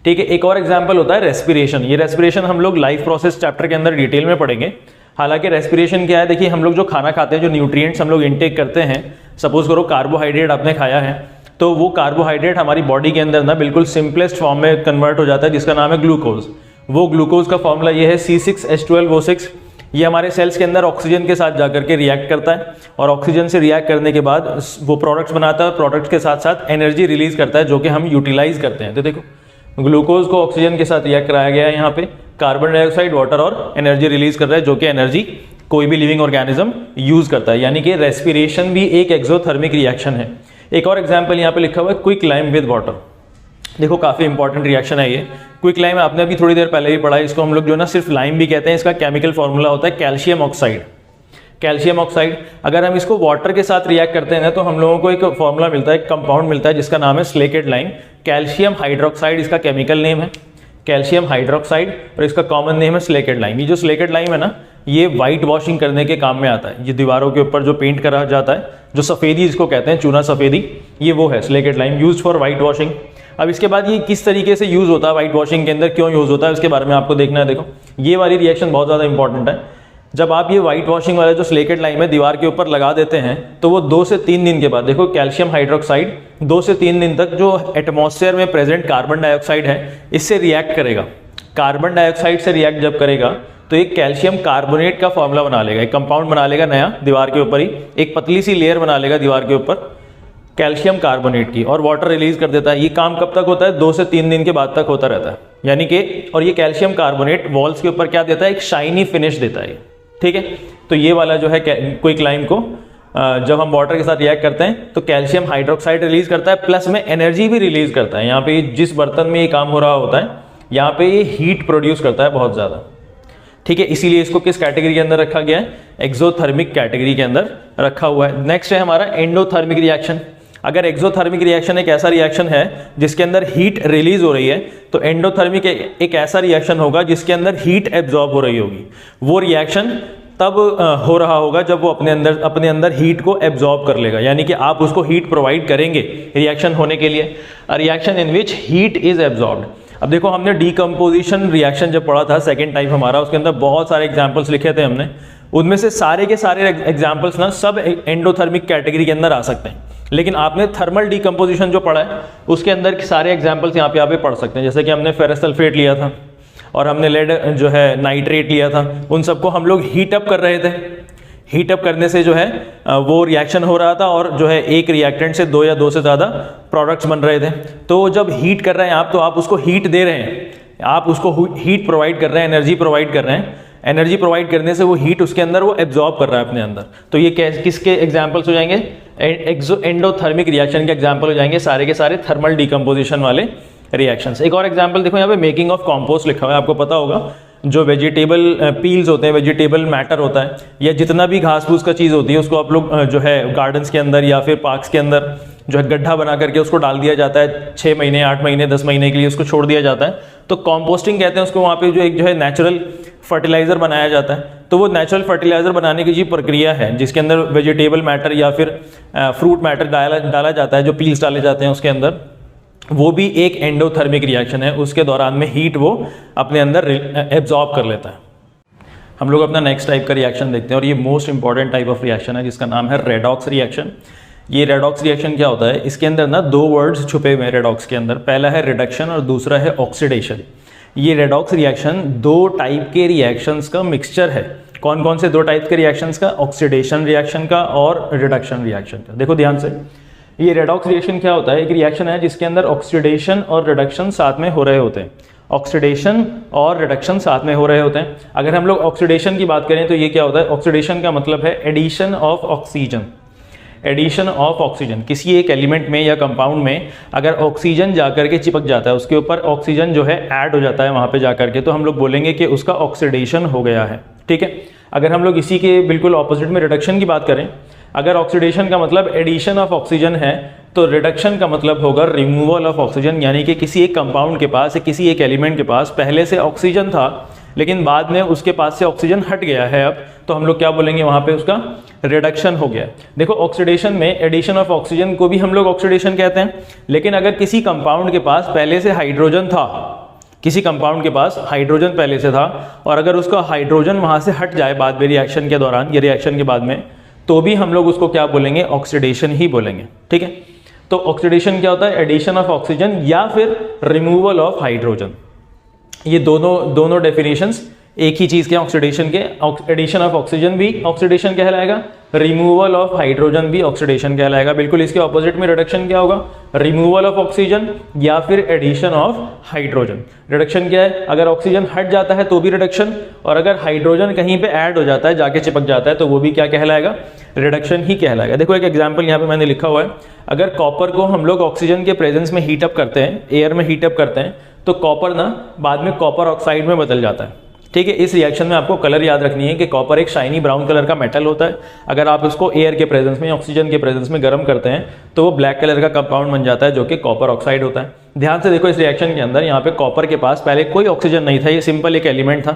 A: ठीक है, एक और एग्जाम्पल होता है रेस्पिरेशन। ये रेस्पिरेशन हम लोग लाइफ प्रोसेस चैप्टर के अंदर डिटेल में पढ़ेंगे। हालांकि रेस्पिरेशन क्या है, देखिए हम लोग जो खाना खाते हैं, जो न्यूट्रिएंट्स हम लोग इनटेक करते हैं, सपोज करो कार्बोहाइड्रेट आपने खाया है, तो वो कार्बोहाइड्रेट हमारी बॉडी के अंदर ना बिल्कुल सिंपलेस्ट फॉर्म में कन्वर्ट हो जाता है जिसका नाम है ग्लूकोज। वो ग्लूकोज का फॉर्मूला ये है C6H12O6। ये हमारे सेल्स के अंदर ऑक्सीजन के साथ जाकर के रिएक्ट करता है और ऑक्सीजन से रिएक्ट करने के बाद वो प्रोडक्ट्स बनाता है, प्रोडक्ट्स के साथ साथ एनर्जी रिलीज करता है जो कि हम यूटिलाइज करते हैं। तो देखो ग्लूकोज को ऑक्सीजन के साथ रिएक्ट कराया गया है, यहाँ पे कार्बन डाइऑक्साइड वाटर और एनर्जी रिलीज कर रहा है जो कि एनर्जी कोई भी लिविंग ऑर्गेनिज्म यूज करता है, यानी कि रेस्पिरेशन भी एक एक्सोथर्मिक रिएक्शन है। एक और एग्जाम्पल यहाँ पे लिखा हुआ है क्विक लाइम विद वाटर। देखो काफ़ी इंपॉर्टेंट रिएक्शन है ये क्विक लाइम, आपने अभी थोड़ी देर पहले ही पढ़ा है। इसको हम लोग जो ना सिर्फ लाइम भी कहते हैं, इसका केमिकल फॉर्मूला होता है कैल्शियम ऑक्साइड। कैल्शियम ऑक्साइड अगर हम इसको वाटर के साथ रिएक्ट करते हैं ना तो हम लोगों को एक फॉर्मूला मिलता है, एक कंपाउंड मिलता है जिसका नाम है स्लेकेट लाइम। कैल्शियम हाइड्रोक्साइड इसका केमिकल नेम है, कैल्शियम हाइड्रोक्साइड, और इसका कॉमन नेम है स्लेकेट लाइम। ये जो स्लेकेट लाइम है ना, ये वाइट वॉशिंग करने के काम में आता है। ये दीवारों के ऊपर जो पेंट करा जाता है, जो सफ़ेदी जिसको कहते हैं, चूना सफ़ेदी, ये वो है slaked lime, use for white washing. अब इसके बाद ये किस तरीके से यूज़ होता है, वाइट वॉशिंग के अंदर क्यों यूज़ होता है, उसके बारे में आपको देखना है। देखो ये वाली रिएक्शन बहुत ज़्यादा इंपॉर्टेंट है। जब आप ये वाइट वॉशिंग वाले जो स्लेकेट लाइम है दीवार के ऊपर लगा देते हैं तो वो 2 से 3 दिन के बाद, देखो कैल्शियम हाइड्रोक्साइड 2 से 3 दिन तक जो एटमॉस्फेयर में प्रेजेंट कार्बन डाइऑक्साइड है इससे रिएक्ट करेगा। कार्बन डाइऑक्साइड से रिएक्ट जब करेगा तो एक कैल्शियम कार्बोनेट का फॉर्मूला बना लेगा, एक कंपाउंड बना लेगा नया दीवार के ऊपर ही, एक पतली सी लेयर बना लेगा दीवार के ऊपर कैल्शियम कार्बोनेट की, और वाटर रिलीज कर देता है। ये काम कब तक होता है, 2 से 3 दिन के बाद तक होता रहता है, यानी कि, और ये कैल्शियम कार्बोनेट वॉल्स के ऊपर क्या देता है, एक शाइनी फिनिश देता है। ठीक है, तो ये वाला जो है क्विक लाइम को जब हम वाटर के साथ रिएक्ट करते हैं तो कैल्शियम हाइड्रोक्साइड रिलीज करता है, प्लस में एनर्जी भी रिलीज करता है। यहाँ पे जिस बर्तन में ये काम हो रहा होता है यहाँ पे ये हीट प्रोड्यूस करता है बहुत ज़्यादा। ठीक है, इसीलिए इसको किस कैटेगरी के अंदर रखा गया है, एक्सोथर्मिक कैटेगरी के अंदर रखा हुआ है। नेक्स्ट है हमारा एंडोथर्मिक रिएक्शन। अगर एक्सोथर्मिक रिएक्शन एक ऐसा रिएक्शन है जिसके अंदर हीट रिलीज हो रही है, तो एंडोथर्मिक एक ऐसा रिएक्शन होगा जिसके अंदर हीट एब्जॉर्ब हो रही होगी। वो रिएक्शन तब हो रहा होगा जब वो अपने अंदर हीट को एब्जॉर्ब कर लेगा, यानी कि आप उसको हीट प्रोवाइड करेंगे रिएक्शन होने के लिए, reaction in which heat is absorbed. अब देखो, हमने डीकम्पोजिशन रिएक्शन जब पढ़ा था सेकेंड टाइप हमारा, उसके अंदर बहुत सारे एग्जाम्पल्स लिखे थे हमने, उनमें से सारे के सारे एग्जाम्पल्स ना सब एंडोथर्मिक कैटेगरी के अंदर आ सकते हैं। लेकिन आपने थर्मल डीकम्पोजिशन जो पढ़ा है उसके अंदर के सारे एग्जाम्पल्स यहाँ पे पढ़ सकते हैं। जैसे कि हमने फेरस सल्फेट लिया था और हमने लेड जो है नाइट्रेट लिया था, उन सबको हम लोग हीट अप कर रहे थे। हीट अप करने से जो है वो रिएक्शन हो रहा था और जो है एक रिएक्टेंट से 2 या 2 से ज़्यादा प्रोडक्ट्स बन रहे थे। तो जब हीट कर रहे हैं आप, तो आप उसको हीट दे रहे हैं, आप उसको हीट प्रोवाइड कर रहे हैं, एनर्जी प्रोवाइड कर रहे हैं। एनर्जी प्रोवाइड करने से वो हीट उसके अंदर वो एब्जॉर्ब कर रहा है अपने अंदर। तो ये किसके एग्जाम्पल्स हो जाएंगे? एंडोथर्मिक रिएक्शन के एग्जाम्पल हो जाएंगे सारे के सारे थर्मल डीकम्पोजिशन वाले रिएक्शंस। एक और एग्जाम्पल देखो, यहाँ पे मेकिंग ऑफ कॉम्पोस्ट लिखा हुआ है, आपको पता होगा जो वेजिटेबल पील्स होते हैं, वेजिटेबल मैटर होता है, या जितना भी घास फूस का चीज़ होती है उसको आप लोग जो है गार्डन्स के अंदर या फिर पार्क्स के अंदर जो है गड्ढा बना करके उसको डाल दिया जाता है। 6 महीने 8 महीने 10 महीने के लिए उसको छोड़ दिया जाता है, तो कॉम्पोस्टिंग कहते हैं उसको। वहाँ पे जो है नेचुरल फर्टिलाइजर बनाया जाता है। तो वो नेचुरल फर्टिलाइजर बनाने की जो प्रक्रिया है जिसके अंदर वेजिटेबल मैटर या फिर फ्रूट मैटर डाला जाता है, जो पील्स डाले जाते हैं उसके अंदर, वो भी एक एंडोथर्मिक रिएक्शन है। उसके दौरान में हीट वो अपने अंदर एब्जॉर्ब कर लेता है। हम लोग अपना नेक्स्ट टाइप का रिएक्शन देखते हैं और ये most important type of reaction है जिसका नाम है रेडॉक्स रिएक्शन। ये रेडॉक्स रिएक्शन क्या होता है? इसके अंदर ना 2 वर्ड्स छुपे हुए हैं रेडॉक्स के अंदर। पहला है रिडक्शन और दूसरा है ऑक्सीडेशन। ये रेडॉक्स रिएक्शन 2 टाइप के रिएक्शंस का मिक्सचर है। कौन कौन से 2 टाइप के रिएक्शंस का? ऑक्सीडेशन रिएक्शन का और रिडक्शन रिएक्शन का। देखो ध्यान से, ये रेडॉक्स रिएक्शन क्या होता है? एक रिएक्शन है जिसके अंदर ऑक्सीडेशन और रिडक्शन साथ में हो रहे होते हैं। ऑक्सीडेशन और रिडक्शन साथ में हो रहे होते हैं। अगर हम लोग ऑक्सीडेशन की बात करें तो ये क्या होता है? ऑक्सीडेशन का मतलब है addition of oxygen. Addition of oxygen, किसी एक एलिमेंट में या कंपाउंड में अगर ऑक्सीजन जाकर के चिपक जाता है, उसके ऊपर ऑक्सीजन जो है ऐड हो जाता है वहाँ पे जाकर के, तो हम लोग बोलेंगे कि उसका ऑक्सीडेशन हो गया है। ठीक है। अगर हम लोग इसी के बिल्कुल ऑपोजिट में रिडक्शन की बात करें, अगर ऑक्सीडेशन का मतलब एडिशन ऑफ ऑक्सीजन है, तो रिडक्शन का मतलब होगा रिमूवल ऑफ ऑक्सीजन, यानी कि किसी एक कंपाउंड के पास या किसी एक एलिमेंट के पास पहले से ऑक्सीजन था लेकिन बाद में उसके पास से ऑक्सीजन हट गया है अब, तो हम लोग क्या बोलेंगे? वहाँ पे उसका रिडक्शन हो गया। देखो, ऑक्सीडेशन में एडिशन ऑफ ऑक्सीजन को भी हम लोग ऑक्सीडेशन कहते हैं, लेकिन अगर किसी कंपाउंड के पास पहले से हाइड्रोजन था, किसी कंपाउंड के पास हाइड्रोजन पहले से था और अगर उसका हाइड्रोजन वहाँ से हट जाए बाद में रिएक्शन के दौरान या रिएक्शन के बाद में, तो भी हम लोग उसको क्या बोलेंगे? ऑक्सीडेशन ही बोलेंगे। ठीक है। तो ऑक्सीडेशन क्या होता है? एडिशन ऑफ ऑक्सीजन या फिर रिमूवल ऑफ हाइड्रोजन। ये दोनों डेफिनेशंस एक ही चीज के ऑक्सीडेशन के। एडिशन ऑफ ऑक्सीजन भी ऑक्सीडेशन कहलाएगा, रिमूवल ऑफ हाइड्रोजन भी ऑक्सीडेशन कहलाएगा। बिल्कुल इसके ऑपोजिट में रिडक्शन क्या होगा? रिमूवल ऑफ ऑक्सीजन या फिर एडिशन ऑफ हाइड्रोजन। रिडक्शन क्या है? अगर ऑक्सीजन हट जाता है तो भी रिडक्शन, और अगर हाइड्रोजन कहीं पे ऐड हो जाता है, जाके चिपक जाता है, तो वो भी क्या कहलाएगा? रिडक्शन ही कहलाएगा। देखो एक एग्जाम्पल यहाँ पे मैंने लिखा हुआ है। अगर कॉपर को हम लोग ऑक्सीजन के प्रेजेंस में हीटअप करते हैं, एयर में हीटअप करते हैं, तो कॉपर ना बाद में कॉपर ऑक्साइड में बदल जाता है। ठीक है। इस रिएक्शन में आपको कलर याद रखनी है कि कॉपर एक शाइनी ब्राउन कलर का मेटल होता है। अगर आप उसको एयर के प्रेजेंस में, ऑक्सीजन के प्रेजेंस में गर्म करते हैं तो वो ब्लैक कलर का कंपाउंड बन जाता है जो कि कॉपर ऑक्साइड होता है। ध्यान से देखो, इस रिएक्शन के अंदर यहाँ पे कॉपर के पास पहले कोई ऑक्सीजन नहीं था, ये सिंपल एक एलिमेंट था।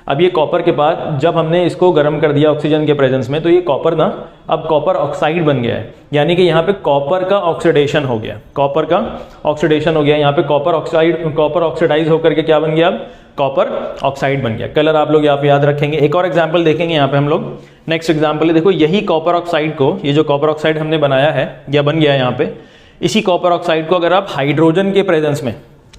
A: अब ये कॉपर के बाद जब हमने इसको गर्म कर दिया ऑक्सीजन के प्रेजेंस में, तो ये कॉपर ना अब कॉपर ऑक्साइड बन गया है, यानी कि यहाँ पे कॉपर का ऑक्सीडेशन हो गया। कॉपर का ऑक्सीडेशन हो गया, यहाँ पे कॉपर ऑक्सीडाइज होकर के क्या बन गया? अब कॉपर ऑक्साइड बन गया। कलर आप लोग यहाँ पे याद रखेंगे। एक और एग्जाम्पल देखेंगे यहाँ पे हम लोग। नेक्स्ट एग्जाम्पल है, देखो यही कॉपर ऑक्साइड को, ये जो कॉपर ऑक्साइड हमने बनाया है या बन गया है यहाँ पे, इसी कॉपर ऑक्साइड को अगर आप हाइड्रोजन के प्रेजेंस में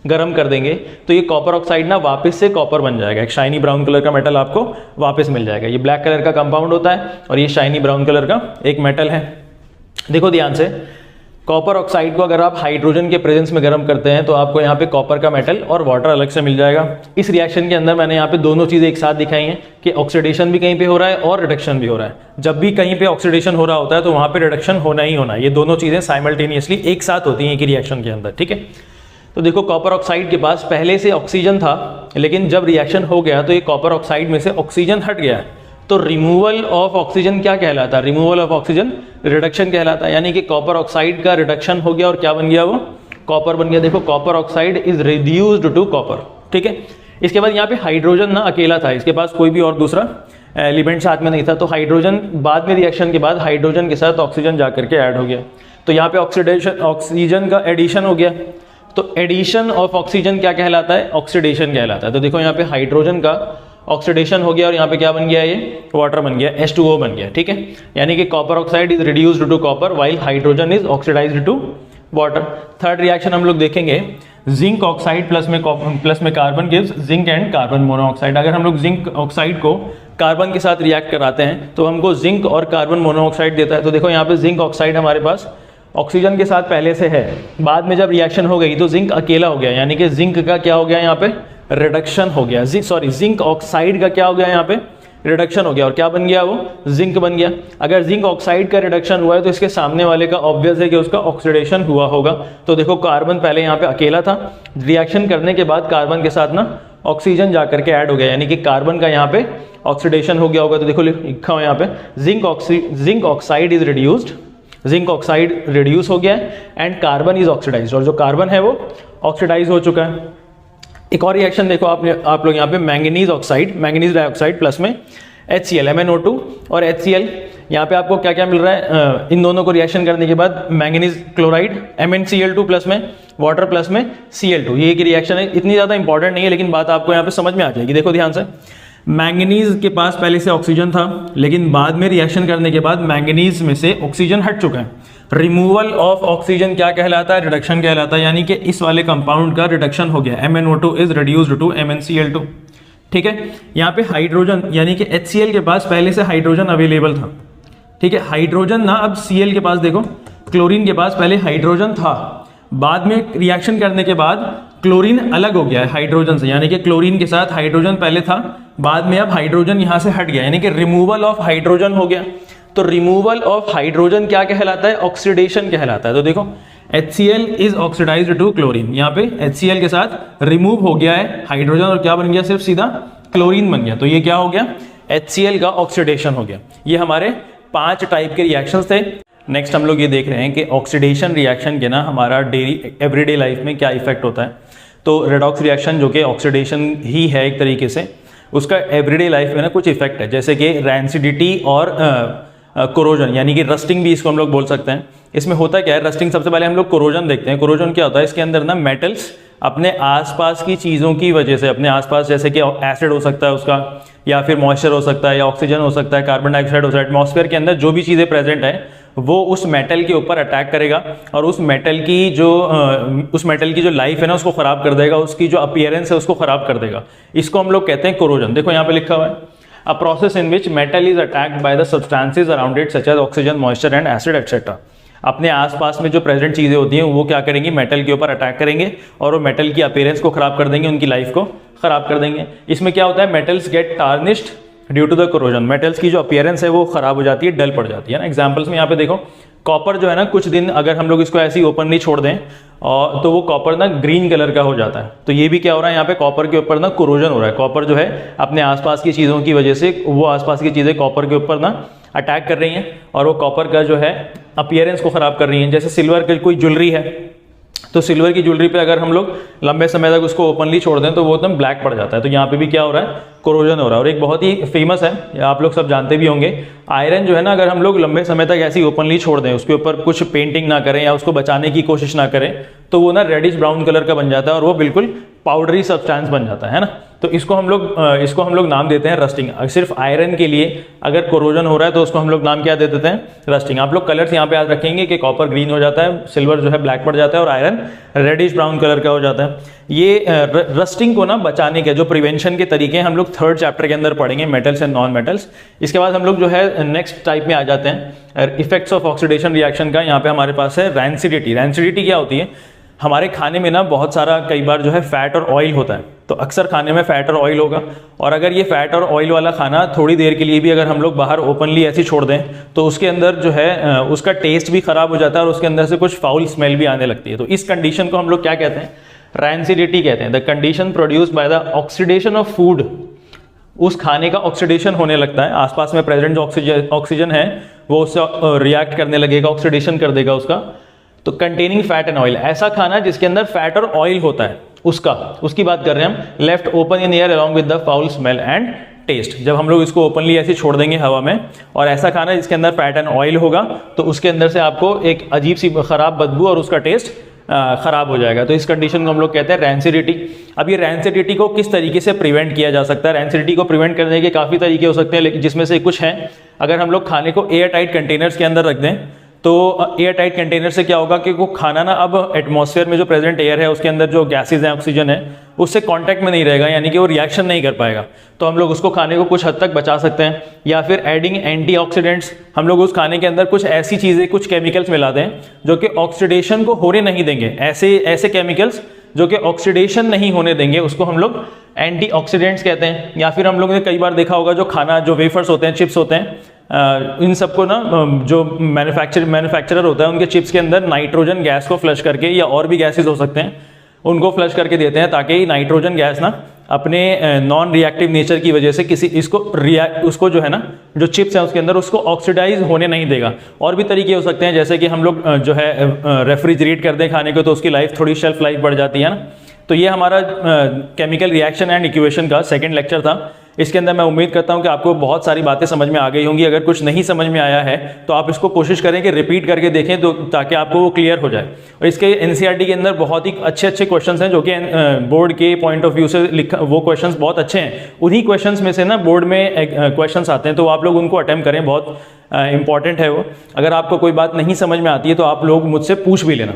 A: गर्म कर देंगे तो ये कॉपर ऑक्साइड ना वापस से कॉपर बन जाएगा। एक शाइनी ब्राउन कलर का मेटल आपको वापस मिल जाएगा। ये ब्लैक कलर का कंपाउंड होता है और ये शाइनी ब्राउन कलर का एक मेटल है। देखो ध्यान से, कॉपर ऑक्साइड को अगर आप हाइड्रोजन के प्रेजेंस में गर्म करते हैं तो आपको यहाँ पे कॉपर का मेटल और वाटर अलग से मिल जाएगा। इस रिएक्शन के अंदर मैंने यहाँ पे दोनों चीजें एक साथ दिखाई हैं कि ऑक्सीडेशन भी कहीं पे हो रहा है और रिडक्शन भी हो रहा है। जब भी कहीं पे ऑक्सीडेशन हो रहा होता है तो वहां पे रिडक्शन होना ही होना है। ये दोनों चीजें साइमल्टेनियसली एक साथ होती हैं एक ही रिएक्शन के अंदर। ठीक है। तो देखो, कॉपर ऑक्साइड के पास पहले से ऑक्सीजन था, लेकिन जब रिएक्शन हो गया तो ये कॉपर ऑक्साइड में से ऑक्सीजन हट गया है, तो रिमूवल ऑफ ऑक्सीजन क्या कहलाता है? रिमूवल ऑफ ऑक्सीजन रिडक्शन कहलाता है, यानी कि कॉपर ऑक्साइड का रिडक्शन हो गया और क्या बन गया? वो कॉपर बन गया। देखो copper oxide is reduced to copper, ठीक है। इसके बाद यहाँ पे हाइड्रोजन ना अकेला था, इसके पास कोई भी और दूसरा एलिमेंट साथ में नहीं था, तो हाइड्रोजन बाद में रिएक्शन के बाद हाइड्रोजन के साथ ऑक्सीजन जाकर के ऐड हो गया, तो यहाँ पे ऑक्सीजन का एडिशन हो गया। तो एडिशन ऑफ ऑक्सीजन क्या कहलाता है? ऑक्सीडेशन कहलाता है। तो देखो यहाँ पे हाइड्रोजन का ऑक्सीडेशन हो गया और यहाँ पे क्या बन गया? ये वाटर बन गया, H2O बन गया, ठीक है। यानी कि copper oxide is reduced to copper while hydrogen is oxidised to water. Third reaction हम लोग देखेंगे, जिंक ऑक्साइड प्लस में carbon gives zinc and carbon monoxide. अगर हम लोग जिंक ऑक्साइड को कार्बन के साथ रिएक्ट कराते हैं तो हमको जिंक और कार्बन मोनोऑक्साइड देता है। तो देखो यहाँ पे जिंक ऑक्साइड हमारे पास ऑक्सीजन के साथ पहले से है, बाद में जब रिएक्शन हो गई तो जिंक अकेला हो गया, यानी कि जिंक का क्या हो गया? यहाँ पे रिडक्शन हो गया। जिंक ऑक्साइड का क्या हो गया? यहाँ पे रिडक्शन हो गया और क्या बन गया? वो जिंक बन गया। अगर जिंक ऑक्साइड का रिडक्शन हुआ है तो इसके सामने वाले का ऑब्वियस है कि उसका ऑक्सीडेशन हुआ होगा। तो देखो कार्बन पहले यहाँ पे अकेला था, रिएक्शन करने के बाद कार्बन के साथ ना ऑक्सीजन जाकर के ऐड हो गया, यानी कि कार्बन का यहाँ पे ऑक्सीडेशन हो गया होगा। तो देखो लिखा हुआ यहाँ पे zinc oxide is reduced, zinc oxide reduce हो गया है एंड कार्बन इज ऑक्सीडाइज्ड, और जो कार्बन है वो ऑक्सीडाइज हो चुका है। एक और रिएक्शन देखो आप लोग यहाँ पे मैंगनीज डाइऑक्साइड प्लस में HCl MnO2 और HCl, यहाँ पे आपको क्या क्या मिल रहा है? इन दोनों को रिएक्शन करने के बाद मैंगनीज क्लोराइड MnCl2 प्लस में वाटर प्लस में Cl2, ये एक रिएक्शन है, इतनी ज़्यादा इंपॉर्टेंट नहीं है लेकिन बात आपको यहाँ पे समझ में आ जाएगी। देखो ध्यान से, मैंगनीज के पास पहले से ऑक्सीजन था लेकिन बाद में रिएक्शन करने के बाद मैंगनीज में से ऑक्सीजन हट चुका है। रिमूवल ऑफ ऑक्सीजन क्या कहलाता है? रिडक्शन कहलाता है, यानी कि इस वाले कंपाउंड का रिडक्शन हो गया, MnO2 is reduced to MnCl2, ठीक है। यहाँ पे हाइड्रोजन यानी कि HCl के पास पहले से हाइड्रोजन अवेलेबल था, ठीक है। हाइड्रोजन ना अब Cl के पास, देखो क्लोरीन के पास पहले हाइड्रोजन था, बाद में रिएक्शन करने के बाद क्लोरीन अलग हो गया है हाइड्रोजन से, यानी कि क्लोरीन के साथ हाइड्रोजन पहले था, बाद में अब हाइड्रोजन यहां से हट गया, यानी कि रिमूवल ऑफ हाइड्रोजन हो गया। तो रिमूवल ऑफ हाइड्रोजन क्या कहलाता है? ऑक्सीडेशन कहलाता है। तो देखो HCl is oxidised to chlorine, यहाँ पे HCl के साथ रिमूव हो गया है हाइड्रोजन और क्या बन गया? सिर्फ सीधा क्लोरीन बन गया। तो ये क्या हो गया? HCl का ऑक्सीडेशन हो गया। ये हमारे 5 टाइप के रिएक्शंस थे। नेक्स्ट हम लोग ये देख रहे हैं कि ऑक्सीडेशन रिएक्शन के ना हमारा डेली एवरीडे लाइफ में क्या इफेक्ट होता है। तो रेडॉक्स रिएक्शन जो कि ऑक्सीडेशन ही है एक तरीके से, उसका एवरीडे लाइफ में ना कुछ इफेक्ट है, जैसे कि रैंसिडिटी और कोरोजन, यानी कि रस्टिंग भी इसको हम लोग बोल सकते हैं। इसमें होता क्या है? रस्टिंग, सबसे पहले हम लोग कोरोजन देखते हैं। कोरोजन क्या होता है? इसके अंदर ना मेटल्स अपने आसपास की चीज़ों की वजह से, अपने आसपास जैसे कि एसिड हो सकता है उसका, या फिर मॉइस्चर हो सकता है, या ऑक्सीजन हो सकता है, कार्बन डाइऑक्साइड हो सकता है, एटमॉस्फेयर के अंदर जो भी चीज़ें प्रेजेंट है वो उस मेटल के ऊपर अटैक करेगा और उस मेटल की जो लाइफ है ना उसको ख़राब कर देगा, उसकी जो अपीयरेंस है उसको ख़राब कर देगा। इसको हम लोग कहते हैं कोरोजन। देखो यहाँ पे लिखा हुआ है, a process in which metal is attacked by the substances around it such as oxygen, moisture and acid etcetera. अपने आसपास में जो प्रेजेंट चीज़ें होती हैं वो क्या करेंगी? मेटल के ऊपर अटैक करेंगे और वो मेटल की अपीयरेंस को ख़राब कर देंगे, उनकी लाइफ को ख़राब कर देंगे। इसमें क्या होता है? Metals get tarnished due to the corrosion. मेटल्स की जो अपीयरेंस है वो ख़राब हो जाती है, डल पड़ जाती है ना। एग्जाम्पल्स में यहाँ पे देखो, कॉपर जो है ना, कुछ दिन अगर हम लोग इसको ऐसे ही ओपनली छोड़ दें और तो वो कॉपर ना ग्रीन कलर का हो जाता है। तो ये भी क्या हो रहा है? यहाँ पे कॉपर के ऊपर ना कोरोजन हो रहा है। कॉपर जो है अपने आसपास की चीज़ों की वजह से, वो आसपास की चीज़ें कॉपर के ऊपर ना अटैक कर रही हैं और वो कॉपर का जो है अपीयरेंस को ख़राब कर रही हैं। जैसे सिल्वर की कोई ज्वेलरी है, तो सिल्वर की ज्वेलरी पे अगर हम लोग लंबे समय तक उसको ओपनली छोड़ दें तो वो एकदम ब्लैक पड़ जाता है। तो यहाँ पे भी क्या हो रहा है? कोरोजन हो रहा है। और एक बहुत ही फेमस है, आप लोग सब जानते भी होंगे, आयरन जो है ना, अगर हम लोग लंबे समय तक ऐसी ओपनली छोड़ दें, उसके ऊपर कुछ पेंटिंग ना करें या उसको बचाने की कोशिश ना करें, तो वो ना रेडिश ब्राउन कलर का बन जाता है और वो बिल्कुल पाउडरी सब्सटेंस बन जाता है ना। तो इसको हम लोग नाम देते हैं रस्टिंग। सिर्फ आयरन के लिए अगर कोरोजन हो रहा है तो उसको हम लोग नाम क्या दे देते हैं? रस्टिंग। आप लोग कलर्स यहाँ पे याद रखेंगे कि कॉपर ग्रीन हो जाता है, सिल्वर जो है ब्लैक पड़ जाता है और आयरन रेडिश ब्राउन कलर का हो जाता है। ये रस्टिंग को ना बचाने के जो प्रिवेंशन के तरीके हैं हम लोग 3rd चैप्टर के अंदर पढ़ेंगे, मेटल्स एंड नॉन मेटल्स। इसके बाद हम लोग जो है नेक्स्ट टाइप में आ जाते हैं, इफेक्ट्स ऑफ ऑक्सीडेशन रिएक्शन का। यहाँ पे हमारे पास है रैंसिडिटी। रैंसिडिटी क्या होती है? हमारे खाने में ना बहुत सारा कई बार जो है फैट और ऑयल होता है, तो अक्सर खाने में फैट और ऑयल होगा, और अगर ये फैट और ऑयल वाला खाना थोड़ी देर के लिए भी अगर हम लोग बाहर ओपनली ऐसे छोड़ दें तो उसके अंदर जो है उसका टेस्ट भी खराब हो जाता है और उसके अंदर से कुछ फाउल स्मेल भी आने लगती है। तो इस कंडीशन को हम लोग क्या कहते हैं? रैंसिडिटी कहते हैं। The condition produced by the oxidation of food उस खाने का ऑक्सीडेशन होने लगता है, आसपास में प्रेजेंट जो ऑक्सीजन है वो उससे रिएक्ट करने लगेगा, ऑक्सीडेशन कर देगा उसका। तो कंटेनिंग फैट एंड ऑयल, ऐसा खाना जिसके अंदर फैट और ऑयल होता है उसकी बात कर रहे हैं हम। Left open in air along with the foul smell and taste, जब हम लोग इसको ओपनली ऐसे छोड़ देंगे हवा में, और ऐसा खाना जिसके अंदर फैट एंड ऑयल होगा, तो उसके अंदर से आपको एक अजीब सी खराब बदबू और उसका टेस्ट खराब हो जाएगा। तो इस कंडीशन को हम लोग कहते हैं रैंसिडिटी। अब ये रैंसिडिटी को किस तरीके से प्रिवेंट किया जा सकता है? रैंसिडिटी को प्रिवेंट करने के काफ़ी तरीके हो सकते हैं, लेकिन जिसमें से कुछ हैं। अगर हम लोग खाने को एयर टाइट कंटेनर्स के अंदर रख दें, तो एयर टाइट कंटेनर से क्या होगा कि वो खाना ना अब एटमॉस्फेयर में जो प्रेजेंट एयर है उसके अंदर जो गैसेज हैं, ऑक्सीजन है, उससे कांटेक्ट में नहीं रहेगा, यानी कि वो रिएक्शन नहीं कर पाएगा। तो हम लोग उसको खाने को कुछ हद तक बचा सकते हैं। या फिर एडिंग एंटीऑक्सीडेंट्स, हम लोग उस खाने के अंदर कुछ ऐसी चीज़ें, कुछ केमिकल्स मिला दें जो कि ऑक्सीडेशन को होने नहीं देंगे। ऐसे केमिकल्स जो कि ऑक्सीडेशन नहीं होने देंगे, उसको हम लोग एंटीऑक्सीडेंट्स कहते हैं। या फिर हम लोगों ने कई बार देखा होगा जो खाना, जो वेफर्स होते हैं, चिप्स होते हैं, इन सबको ना जो मैन्युफैक्चरर होता है उनके चिप्स के अंदर नाइट्रोजन गैस को फ्लश करके, या और भी गैसेस हो सकते हैं, उनको फ्लश करके देते हैं, ताकि नाइट्रोजन गैस ना अपने नॉन रिएक्टिव नेचर की वजह से उसको जो है ना, जो चिप्स हैं उसके अंदर, उसको ऑक्सीडाइज होने नहीं देगा। और भी तरीके हो सकते हैं, जैसे कि हम लोग जो है रेफ्रिजरेट कर दें खाने को, तो उसकी लाइफ, थोड़ी शेल्फ लाइफ बढ़ जाती है ना। तो ये हमारा केमिकल रिएक्शन एंड इक्वेशन का सेकंड लेक्चर था। इसके अंदर मैं उम्मीद करता हूं कि आपको बहुत सारी बातें समझ में आ गई होंगी। अगर कुछ नहीं समझ में आया है तो आप इसको कोशिश करें कि रिपीट करके देखें, तो ताकि आपको वो क्लियर हो जाए। और इसके एनसीईआरटी के अंदर बहुत ही अच्छे क्वेश्चंस हैं, जो कि बोर्ड के पॉइंट ऑफ व्यू से वो क्वेश्चंस बहुत अच्छे हैं। उन्हीं क्वेश्चंस में से ना बोर्ड में क्वेश्चंस आते हैं, तो आप लोग उनको अटेम्प्ट करें, बहुत इंपॉर्टेंट है वो। अगर आपको कोई बात नहीं समझ में आती है तो आप लोग मुझसे पूछ भी लेना।